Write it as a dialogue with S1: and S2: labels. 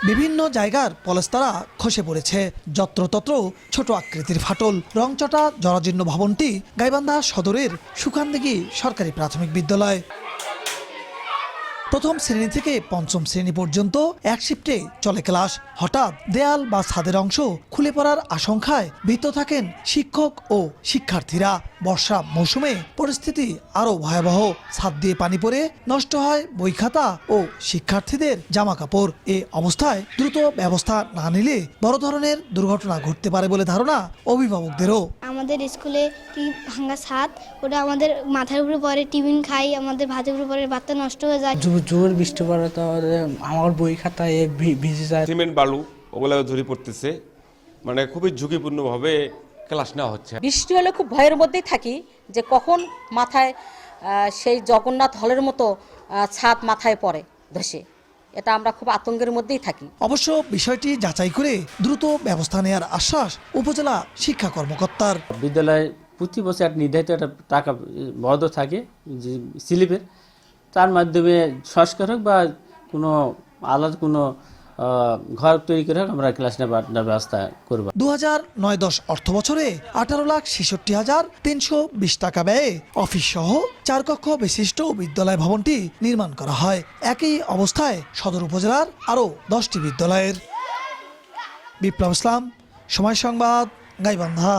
S1: বিভিন্ন জায়গার পলেস্তারা খসে পড়েছে, যত্রতত্র ছোট আকৃতির ফাটল। রংচটা জরাজীর্ণ ভবনটি গাইবান্ধা সদরের সুখানদিঘি সরকারি প্রাথমিক বিদ্যালয়। প্রথম শ্রেণী থেকে পঞ্চম শ্রেণী পর্যন্ত এক শিফটে চলে ক্লাস। হঠাৎ দেয়াল বা ছাদের অংশ খুলে পড়ার আশঙ্কায় ভীত থাকেন শিক্ষক ও শিক্ষার্থীরা। বর্ষা মৌসুমে পরিস্থিতি আরও ভয়াবহ। ছাদ দিয়ে পানি পড়ে নষ্ট হয় বই খাতা ও শিক্ষার্থীদের জামা কাপড়। এ অবস্থায় দ্রুত ব্যবস্থা না নিলে বড় ধরনের দুর্ঘটনা ঘটতে পারে বলে ধারণা অভিভাবকদেরও।
S2: আমাদের স্কুলে ভাঙা ছাদ, ওটা আমাদের মাথার উপরে পড়ে, টিফিন খাই, আমাদের ভাতের উপরে পড়ে, বাচ্চা নষ্ট হয়ে যায়।
S3: জোর বৃষ্টি পড়ে তো আমার বই খাতা ভিজে যায়।
S4: সিমেন্ট বালু ওগুলো ঝরে পড়তেছে, মানে খুবই ঝুঁকিপূর্ণভাবে ক্লাস নেওয়া হচ্ছে।
S5: বৃষ্টি হলে খুব ভয়ের মধ্যেই থাকি যে কখন মাথায় সেই জগন্নাথ হলের মতো ছাদ মাথায় পড়ে ধসে। এটা আমরা খুব আতঙ্কের মধ্যেই থাকি।
S1: অবশ্য বিষয়টি যাচাই করে দ্রুত ব্যবস্থা নেওয়ার আশ্বাস উপজেলা শিক্ষা কর্মকর্তার।
S6: বিদ্যালয়ে প্রতি বছর একটা নির্ধারিত একটা টাকা বরাদ্দ থাকে যে স্লিপের, তার মাধ্যমে সংস্কার হোক বা কোনো আলাদা কোনো ঘর তৈরি করে হোক আমরা ক্লাস নেবার ব্যবস্থা করব।
S1: 2009-10 অর্থ বছরে 18,66,320 টাকা ব্যয়ে অফিস সহ 4 কক্ষ বিশিষ্ট বিদ্যালয় ভবনটি নির্মাণ করা হয়। একই অবস্থায় সদর উপজেলার আরও 10টি বিদ্যালয়ের। বিপ্লব ইসলাম, সময় সংবাদ, গাইবান্ধা।